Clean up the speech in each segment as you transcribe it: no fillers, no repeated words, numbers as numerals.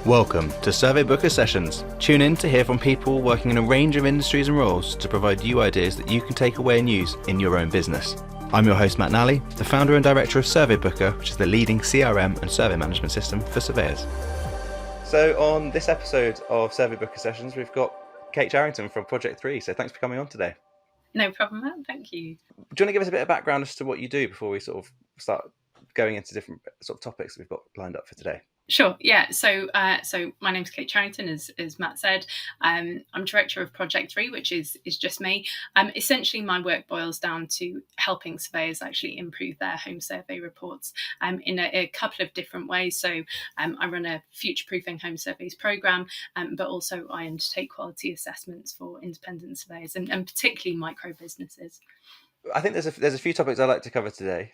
Welcome to Survey Booker Sessions. Tune in to hear from people working in a range of industries and roles to provide you ideas that you can take away and use in your own business. I'm your host, Matt Nally, the founder and director of Survey Booker, which is the leading CRM and survey management system for surveyors. So on this episode of Survey Booker Sessions, we've got Kate Charrington from Projekt3. So thanks for coming on today. No problem, Matt. Thank you. Do you want to give us a bit of background as to what you do before we sort of start going into different sort of topics that we've got lined up for today? Sure. Yeah. So my name's Kate Charrington, as Matt said. I'm Director of Projekt3, which is just me. Essentially, my work boils down to helping surveyors actually improve their home survey reports in a couple of different ways. So I run a future-proofing home surveys program, but also I undertake quality assessments for independent surveyors and particularly micro businesses. I think there's a few topics I'd like to cover today.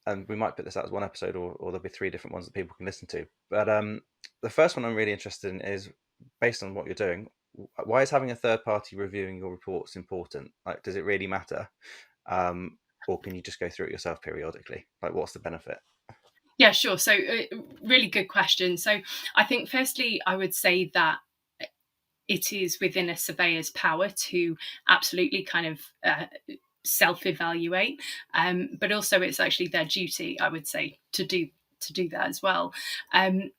And we might put this out as one episode, or there'll be three different ones that people can listen to. But the first one I'm really interested in is, based on what you're doing, why is having a third party reviewing your reports important? Like, does it really matter? Or can you just go through it yourself periodically? Like, what's the benefit? Yeah, sure. So really good question. So I think firstly, I would say that it is within a surveyor's power to absolutely kind of self-evaluate, but also it's actually their duty, I would say, to do that as well. I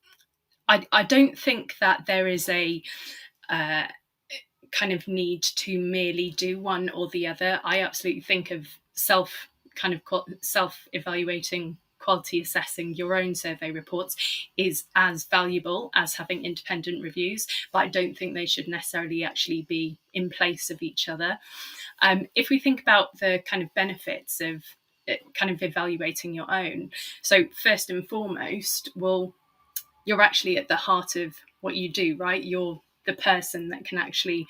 don't think that there is a kind of need to merely do one or the other. I absolutely think of self-evaluating, quality assessing your own survey reports is as valuable as having independent reviews, but I don't think they should necessarily actually be in place of each other. If we think about the kind of benefits of kind of evaluating your own, so first and foremost, well, you're actually at the heart of what you do, right? You're the person that can actually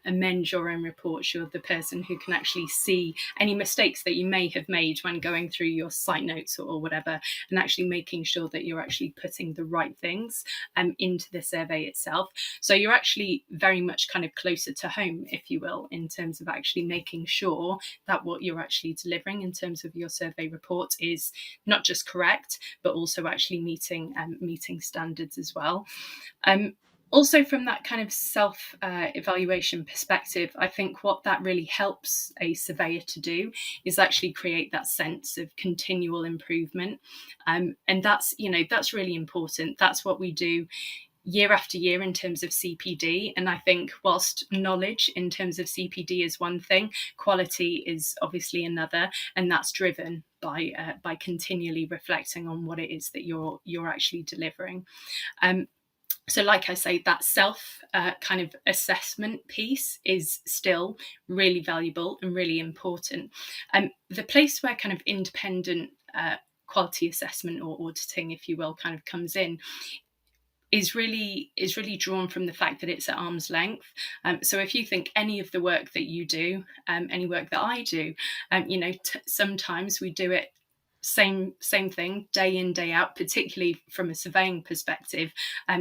amend your own reports. You're the person who can actually see any mistakes that you may have made when going through your site notes or whatever, and actually making sure that you're actually putting the right things into the survey itself. So you're actually very much kind of closer to home, if you will, in terms of actually making sure that what you're actually delivering in terms of your survey report is not just correct, but also actually meeting standards as well. Also, from that kind of self-evaluation perspective, I think what that really helps a surveyor to do is actually create that sense of continual improvement. And that's really important. That's what we do year after year in terms of CPD. And I think whilst knowledge in terms of CPD is one thing, quality is obviously another, and that's driven by continually reflecting on what it is that you're actually delivering. So like I say, that self kind of assessment piece is still really valuable and really important. The place where kind of independent quality assessment or auditing, if you will, kind of comes in is really drawn from the fact that it's at arm's length. So if you think any of the work that you do, any work that I do, sometimes we do it same thing day in, day out, particularly from a surveying perspective.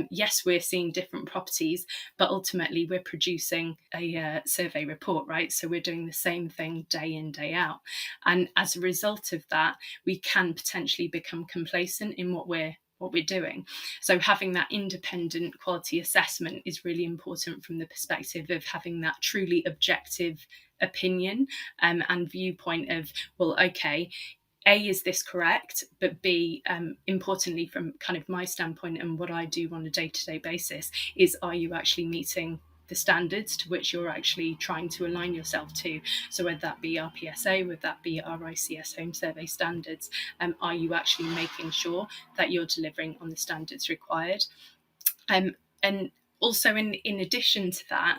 Yes, we're seeing different properties, but ultimately we're producing a survey report, right? So we're doing the same thing day in, day out. And as a result of that, we can potentially become complacent in what we're doing. So having that independent quality assessment is really important from the perspective of having that truly objective opinion and viewpoint of, well, okay, A, is this correct? But B, importantly, from kind of my standpoint and what I do on a day-to-day basis, is are you actually meeting the standards to which you're actually trying to align yourself to? So whether that be RPSA, whether that be RICS home survey standards, are you actually making sure that you're delivering on the standards required? And also in addition to that,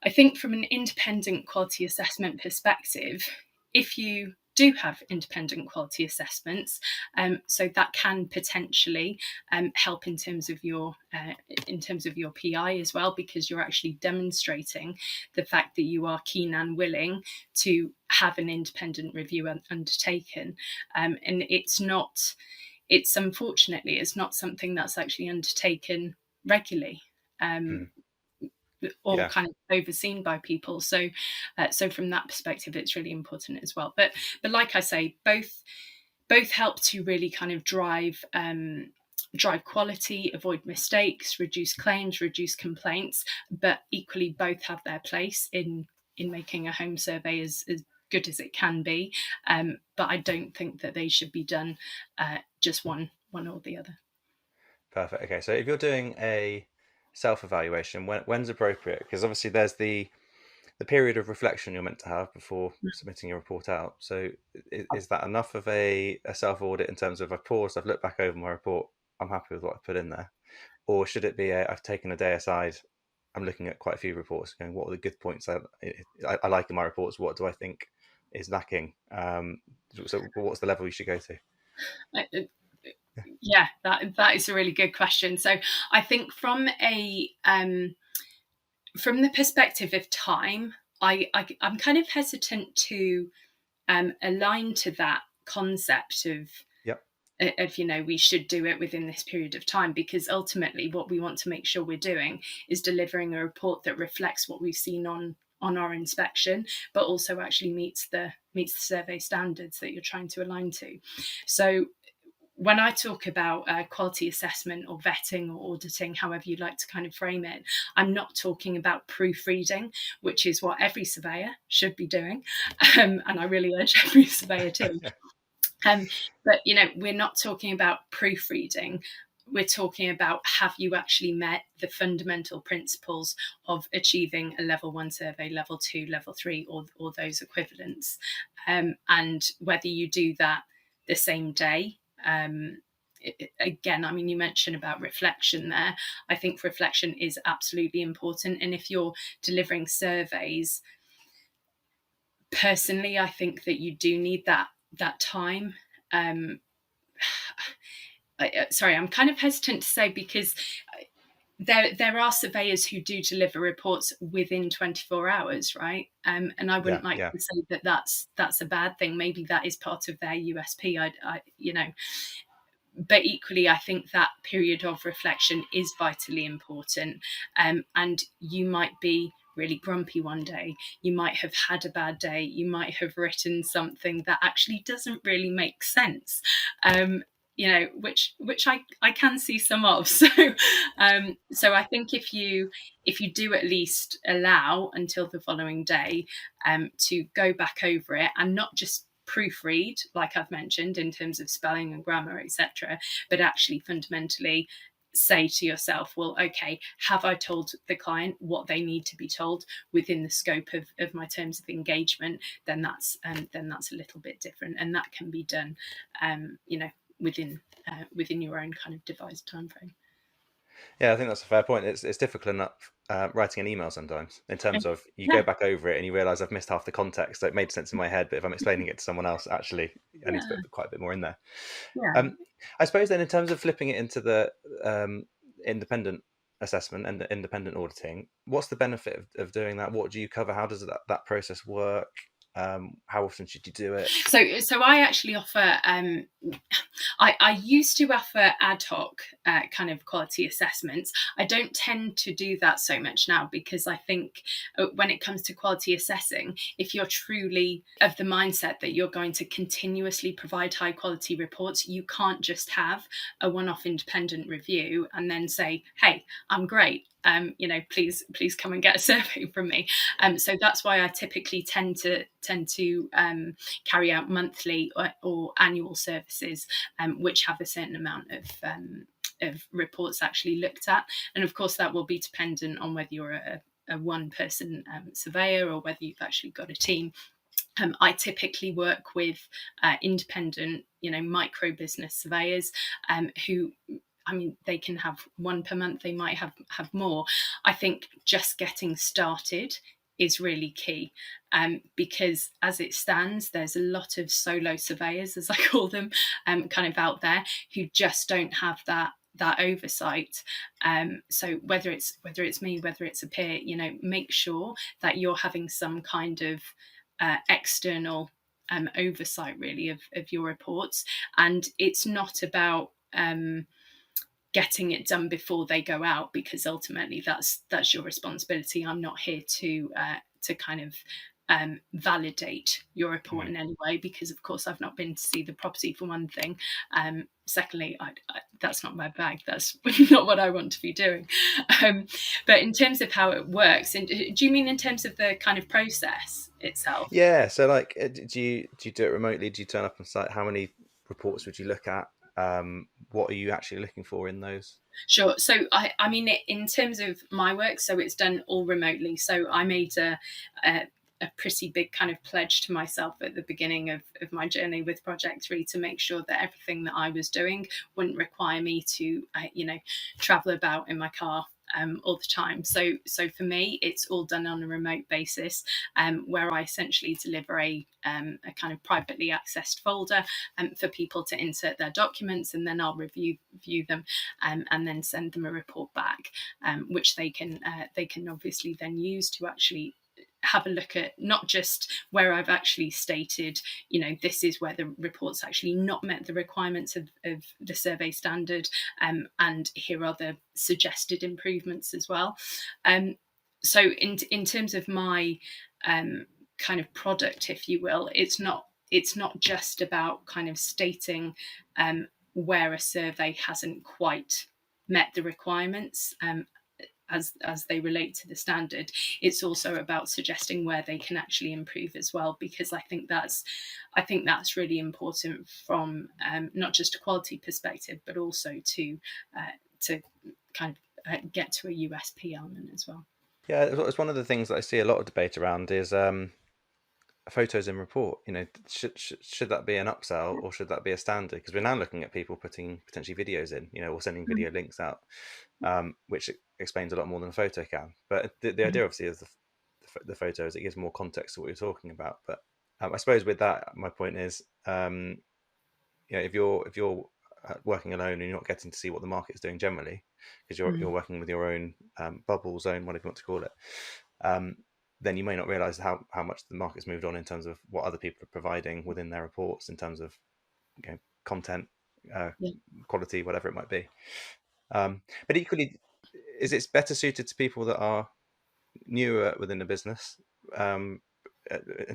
I think from an independent quality assessment perspective, if you do have independent quality assessments, so that can potentially help in terms of your PI as well, because you're actually demonstrating the fact that you are keen and willing to have an independent review undertaken, and it's unfortunately not something that's actually undertaken regularly. Or kind of overseen by people. So from that perspective, it's really important as well. But like I say, both help to really kind of drive drive quality, avoid mistakes, reduce claims, reduce complaints, but equally both have their place in making a home survey as good as it can be. But I don't think that they should be done just one or the other. Perfect. Okay, so if you're doing a self-evaluation, when's appropriate? Because obviously there's the period of reflection you're meant to have before submitting your report out. So is that enough of a self-audit in terms of I've paused, I've looked back over my report, I'm happy with what I put in there? Or should it be I've taken a day aside, I'm looking at quite a few reports, going, what are the good points I like in my reports? What do I think is lacking? So what's the level you should go to? Yeah, that is a really good question. So I think from the perspective of time, I'm kind of hesitant to align to that concept of Yep. we should do it within this period of time, because ultimately what we want to make sure we're doing is delivering a report that reflects what we've seen on our inspection, but also actually meets the survey standards that you're trying to align to. So when I talk about quality assessment or vetting or auditing, however you like to kind of frame it, I'm not talking about proofreading, which is what every surveyor should be doing. And I really urge every surveyor to. But, we're not talking about proofreading. We're talking about, have you actually met the fundamental principles of achieving a level 1 survey, level 2, level 3, or those equivalents? And whether you do that the same day. Again, I mean, you mentioned about reflection there. I think reflection is absolutely important. And if you're delivering surveys, personally, I think that you do need that time. Sorry, I'm kind of hesitant to say, because there are surveyors who do deliver reports within 24 hours, right? And I wouldn't like to say that that's a bad thing. Maybe that is part of their USP. But equally, I think that period of reflection is vitally important. And you might be really grumpy one day, you might have had a bad day, you might have written something that actually doesn't really make sense, which I can see some of. So I think if you do at least allow until the following day to go back over it, and not just proofread, like I've mentioned, in terms of spelling and grammar, etc., but actually fundamentally say to yourself, well, okay, have I told the client what they need to be told within the scope of my terms of engagement? Then that's a little bit different, and that can be done within your own kind of devised timeframe. Yeah, I think that's a fair point. It's difficult enough writing an email sometimes, in terms of you go back over it and you realise I've missed half the context. So it made sense in my head, but if I'm explaining it to someone else, actually, I need to put quite a bit more in there. I suppose then, in terms of flipping it into the independent assessment and the independent auditing, what's the benefit of doing that? What do you cover? How does that process work? How often should you do it? So I actually offer, I used to offer ad hoc kind of quality assessments. I don't tend to do that so much now, because I think when it comes to quality assessing, if you're truly of the mindset that you're going to continuously provide high quality reports, you can't just have a one-off independent review and then say, hey, I'm great. Please come and get a survey from me. So that's why I typically tend to carry out monthly or annual services, which have a certain amount of reports actually looked at. And of course, that will be dependent on whether you're a one-person surveyor or whether you've actually got a team. I typically work with independent, micro business surveyors who, I mean, they can have one per month, they might have more. I think just getting started is really key, because as it stands, there's a lot of solo surveyors, as I call them, kind of out there, who just don't have that oversight. So whether it's me, whether it's a peer, make sure that you're having some kind of external oversight, really, of your reports. And it's not about getting it done before they go out, because ultimately that's your responsibility. I'm not here to kind of validate your report in any way, because of course I've not been to see the property, for one thing. Secondly, that's not my bag. That's not what I want to be doing. But in terms of how it works, and do you mean in terms of the kind of process itself? Yeah. So like, do you do it remotely? Do you turn up on site? How many reports would you look at? What are you actually looking for in those? Sure. So I mean, in terms of my work, so it's done all remotely. So I made a pretty big kind of pledge to myself at the beginning of my journey with Projekt3 to make sure that everything that I was doing wouldn't require me to, travel about in my car all the time. So for me, it's all done on a remote basis, where I essentially deliver a kind of privately accessed folder for people to insert their documents, and then I'll review them, and then send them a report back, which they can obviously then use to actually have a look at not just where I've actually stated, this is where the report's actually not met the requirements of the survey standard, and here are the suggested improvements as well. So in terms of my kind of product, if you will, it's not just about kind of stating where a survey hasn't quite met the requirements, as they relate to the standard. It's also about suggesting where they can actually improve as well, because I think that's really important from not just a quality perspective, but also to kind of get to a USP element as well. Yeah, it's one of the things that I see a lot of debate around is photos in report. Should that be an upsell or should that be a standard? Because we're now looking at people putting potentially videos in, or sending video links out, which explains a lot more than a photo can. But the idea obviously is the photos, it gives more context to what you're talking about. But I suppose with that, my point is, if you're working alone and you're not getting to see what the market's doing generally, because you're working with your own bubble zone, whatever you want to call it, then you may not realize how much the market's moved on in terms of what other people are providing within their reports in terms of content, quality, whatever it might be. But equally, is it better suited to people that are newer within the business, in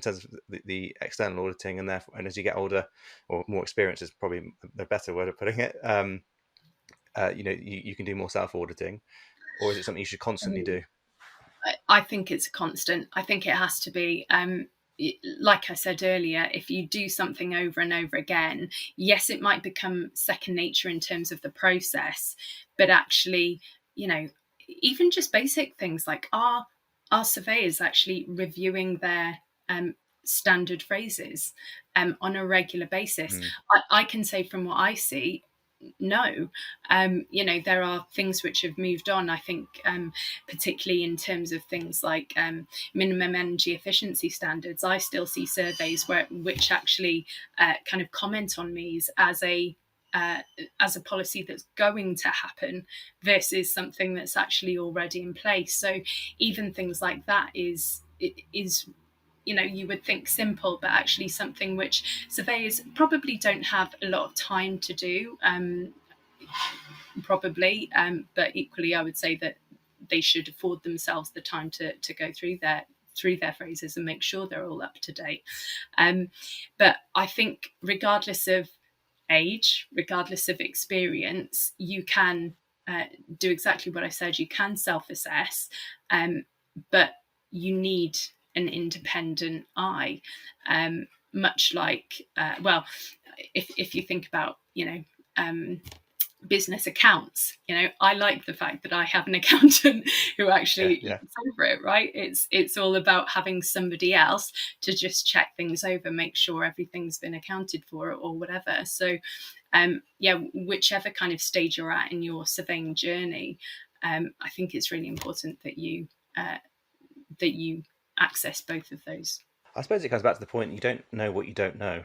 terms of the external auditing, and therefore, and as you get older or more experience is probably the better way of putting it, you can do more self-auditing, or is it something you should constantly do? I think it's a constant. I think it has to be. Like I said earlier, if you do something over and over again, yes, it might become second nature in terms of the process, but actually, even just basic things like are surveyors actually reviewing their standard phrases on a regular basis? I can say from what I see, no. There are things which have moved on. I think particularly in terms of things like minimum energy efficiency standards, I still see surveys which actually kind of comment on these as a policy that's going to happen versus something that's actually already in place. So even things like that is you would think simple, but actually something which surveyors probably don't have a lot of time to do, but equally I would say that they should afford themselves the time to go through their phrases and make sure they're all up to date. But I think regardless of age, regardless of experience, you can do exactly what I said. You can self-assess, but you need an independent eye, much like if you think about business accounts, I like the fact that I have an accountant who actually looks over it, right? It's all about having somebody else to just check things over, make sure everything's been accounted for or whatever. So whichever kind of stage you're at in your surveying journey, I think it's really important that you access both of those. I suppose it comes back to the point, you don't know what you don't know.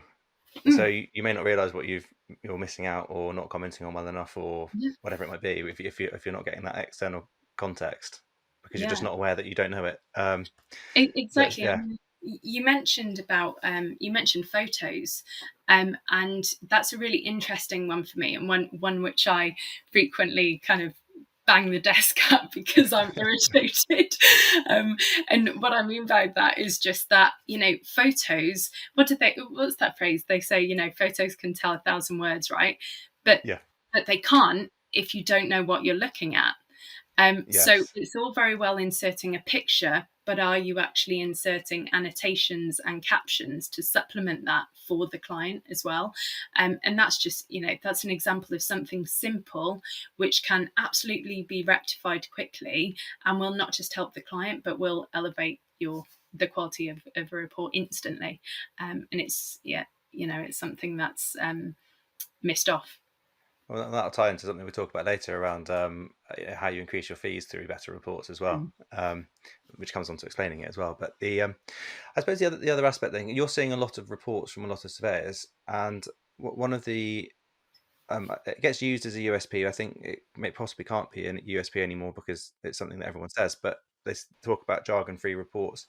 So you may not realize what you're missing out or not commenting on well enough, or whatever it might be, if you're not getting that external context, because you're just not aware that you don't know it. Exactly. You mentioned photos, and that's a really interesting one for me, and one which I frequently kind of bang the desk up because I'm irritated. And what I mean by that is just that, photos, what's that phrase? They say, photos can tell 1,000 words, right? But Yeah. they can't if you don't know what you're looking at. So Yes. it's all very well inserting a picture, but are you actually inserting annotations and captions to supplement that for the client as well? And that's just, that's an example of something simple, which can absolutely be rectified quickly and will not just help the client, but will elevate the quality of a report instantly. And it's, it's something that's missed off. Well, that'll tie into something we talk about later around how you increase your fees through better reports as well, which comes on to explaining it as well. But I suppose the other aspect thing, you're seeing a lot of reports from a lot of surveyors, and one of the it gets used as a USP. I think it possibly can't be a USP anymore because it's something that everyone says, but they talk about jargon-free reports.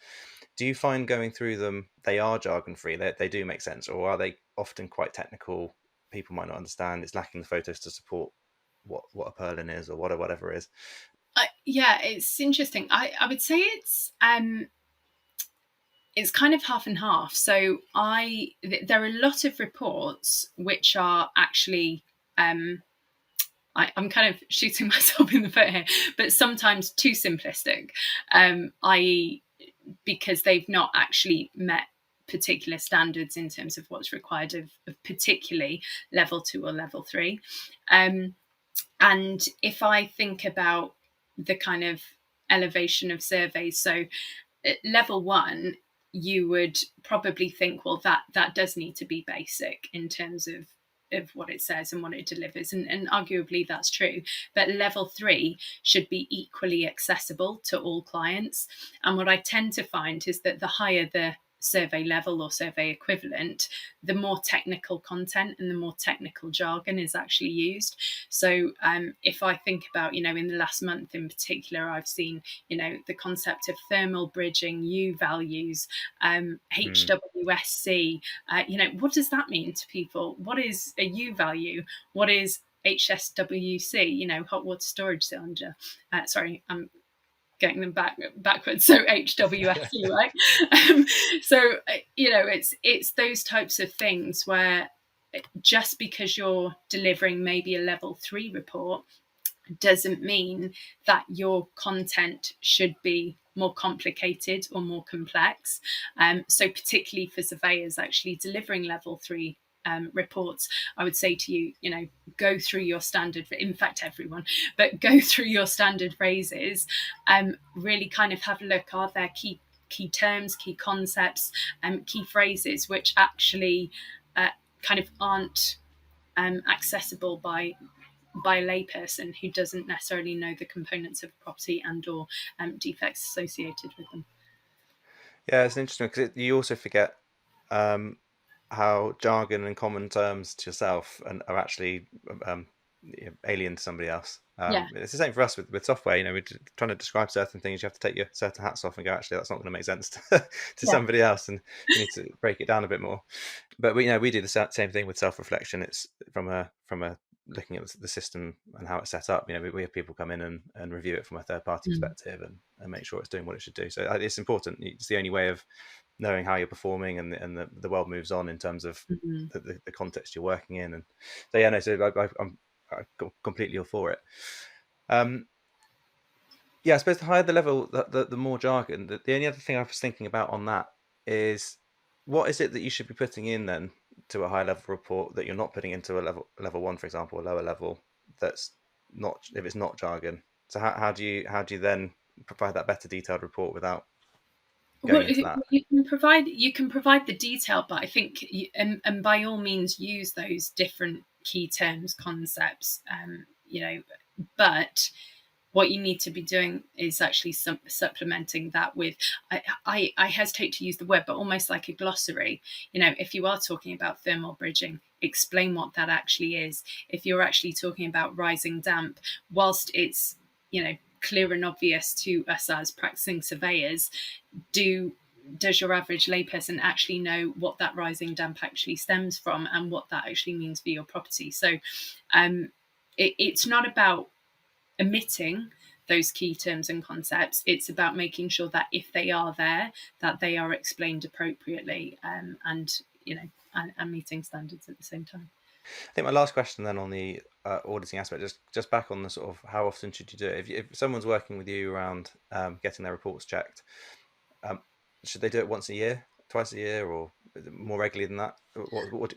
Do you find going through them, they are jargon-free, they do make sense, or are they often quite technical? People might not understand, it's lacking the photos to support what a purlin is or whatever is. Yeah, it's interesting. I would say it's kind of half and half. So there are a lot of reports which are actually I'm kind of shooting myself in the foot here, but sometimes too simplistic, i.e. because they've not actually met particular standards in terms of what's required of particularly level 2 or level 3. And if I think about the kind of elevation of surveys, so at level 1, you would probably think, well, that does need to be basic in terms of what it says and what it delivers. And arguably that's true. But level 3 should be equally accessible to all clients. And what I tend to find is that the higher the survey level or survey equivalent, the more technical content and the more technical jargon is actually used. So if I think about, in the last month in particular, I've seen, the concept of thermal bridging, U values, HWSC, what does that mean to people? What is a U value? What is HSWC, hot water storage cylinder? Sorry, I'm getting them backwards. So HWSC, right? So it's those types of things where just because you're delivering maybe a level 3 report doesn't mean that your content should be more complicated or more complex. So particularly for surveyors actually delivering level 3 reports, I would say to you, go through your standard, in fact everyone, but go through your standard phrases, really kind of have a look, are there key terms, key concepts, key phrases which actually kind of aren't accessible by a layperson who doesn't necessarily know the components of property and or defects associated with them. Yeah, it's interesting because you also forget how jargon and common terms to yourself and are actually alien to somebody else. It's the same for us with software. We're trying to describe certain things. You have to take your certain hats off and go, actually, that's not going to make sense to somebody else, and you need to break it down a bit more. But we do the same thing with self-reflection. It's from a looking at the system and how it's set up. We have people come in and review it from a third-party perspective and make sure it's doing what it should do. So it's important. It's the only way of knowing how you're performing, and the world moves on in terms of the context you're working in. And so so I'm completely all for it. I suppose the higher the level, the more jargon. The only other thing I was thinking about on that is, what is it that you should be putting in then to a high level report that you're not putting into a level 1, for example, a lower level, that's not, if it's not jargon? So how do you then provide that better detailed report without going into that? You can provide the detail, but I think and by all means use those different key terms, concepts, but what you need to be doing is actually supplementing that with, I hesitate to use the word, but almost like a glossary. If you are talking about thermal bridging, explain what that actually is. If you're actually talking about rising damp, whilst it's, clear and obvious to us as practicing surveyors, does your average layperson actually know what that rising damp actually stems from and what that actually means for your property? So it's not about omitting those key terms and concepts. It's about making sure that if they are there, that they are explained appropriately, and meeting standards at the same time. I think my last question then on the auditing aspect, just back on the sort of how often should you do it? If someone's working with you around getting their reports checked, should they do it once a year, twice a year, or more regularly than that?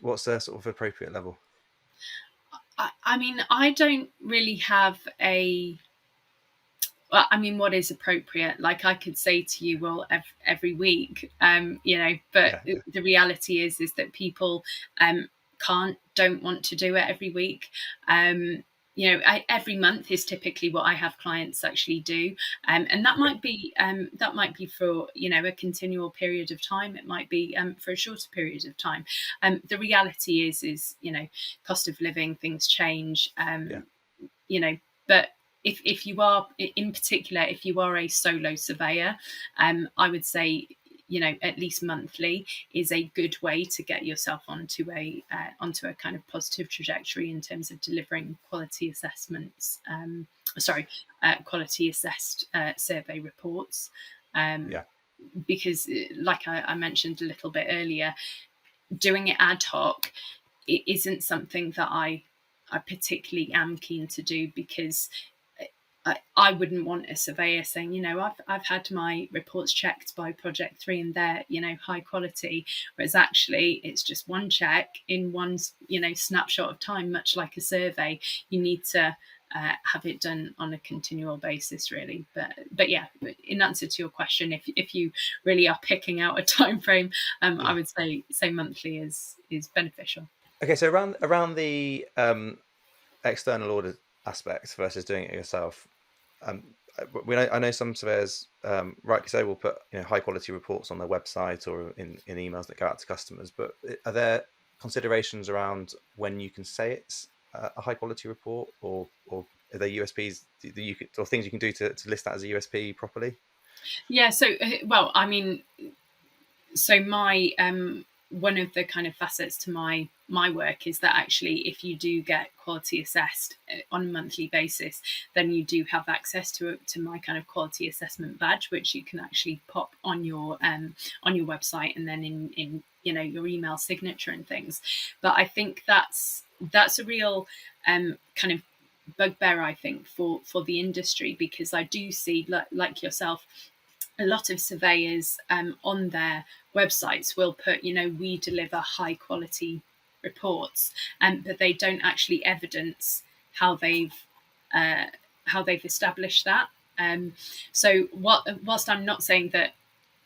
What's their sort of appropriate level? I mean, I don't really have a. Well, I mean, what is appropriate? Like, I could say to you, well, every week, but Yeah, the reality is that people don't want to do it every week. Every month is typically what I have clients actually do, and that might be for a continual period of time. It might be for a shorter period of time. The reality is cost of living, things change. But if you are, in particular, if you are a solo surveyor, I would say at least monthly is a good way to get yourself onto a kind of positive trajectory in terms of delivering quality assessments. Quality assessed survey reports. Because, like I mentioned a little bit earlier, doing it ad hoc, it isn't something that I particularly am keen to do, because I wouldn't want a surveyor saying, I've had my reports checked by Projekt3 and they're, high quality, whereas actually it's just one check in one, snapshot of time, much like a survey. You need to have it done on a continual basis, really. But yeah, in answer to your question, if you really are picking out a time frame, I would say monthly is beneficial. Okay, so around the external audit aspect versus doing it yourself, I know some surveyors, rightly so, will put high quality reports on their website or in emails that go out to customers. But are there considerations around when you can say it's a high quality report, or are there USPs that you could, or things you can do to list that as a USP properly? Yeah. So, well, I mean, so my one of the kind of facets to my work is that actually, if you do get quality assessed on a monthly basis, then you do have access to my kind of quality assessment badge, which you can actually pop on your website, and then in your email signature and things. But I think that's a real kind of bugbear, I think, for the industry, because I do see, like yourself, a lot of surveyors on their websites will put, we deliver high quality reports, but they don't actually evidence how they've established that. So whilst I'm not saying that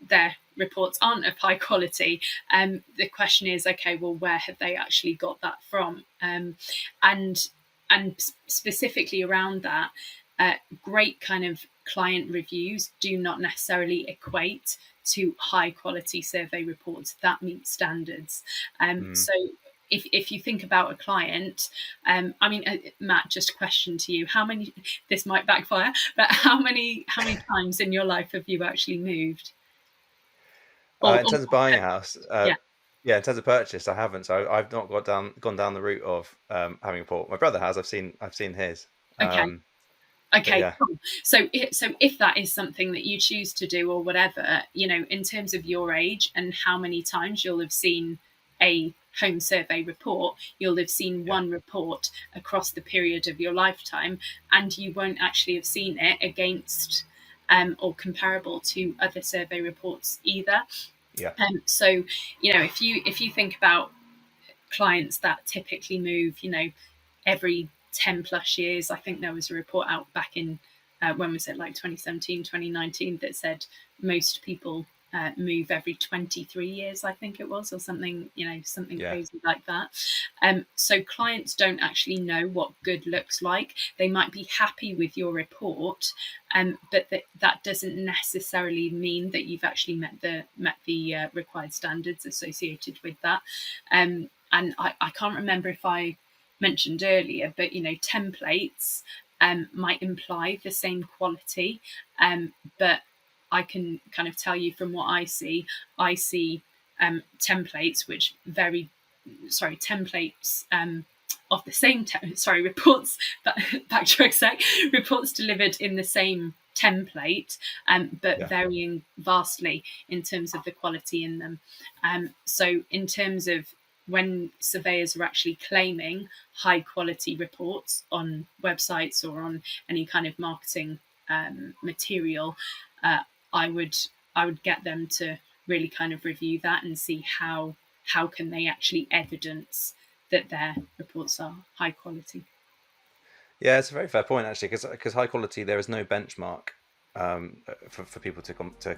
their reports aren't of high quality, the question is, okay, well, where have they actually got that from? And specifically around that, great kind of client reviews do not necessarily equate to high quality survey reports that meet standards. So if you think about a client, Matt, just a question to you: how many? This might backfire, but how many times in your life have you actually moved? In terms of buying a house, Yeah. yeah, in terms of purchase, I haven't. So I've not gone down the route of having a report. My brother has. I've seen his. Okay. Okay, yeah. Cool. So if that is something that you choose to do, or whatever, in terms of your age and how many times you'll have seen a home survey report, you'll have seen one report across the period of your lifetime, and you won't actually have seen it against or comparable to other survey reports either. Yeah. So if you think about clients that typically move, every 10 plus years. I think there was a report out back in, when was it, like 2017, 2019, that said most people move every 23 years, I think it was, or something, something crazy like that. So clients don't actually know what good looks like. They might be happy with your report, but that doesn't necessarily mean that you've actually met the required standards associated with that. And I can't remember if I mentioned earlier, but templates might imply the same quality, but I can kind of tell you from what I see templates of the same reports backtrack sec reports delivered in the same template, but varying vastly in terms of the quality in them. So in terms of when surveyors are actually claiming high quality reports on websites or on any kind of marketing material, I would get them to really kind of review that and see how can they actually evidence that their reports are high quality. Yeah, it's a very fair point, actually, because high quality, there is no benchmark for people to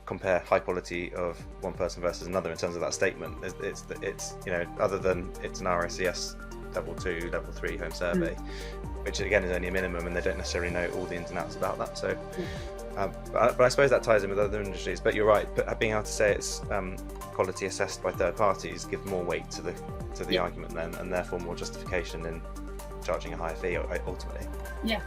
compare high quality of one person versus another in terms of that statement. It's other than it's an RICS level 2, level 3 home survey, which again is only a minimum, and they don't necessarily know all the ins and outs about that. So, but I suppose that ties in with other industries. But you're right. But being able to say it's quality assessed by third parties gives more weight to the argument then, and therefore more justification in charging a higher fee ultimately. Yeah.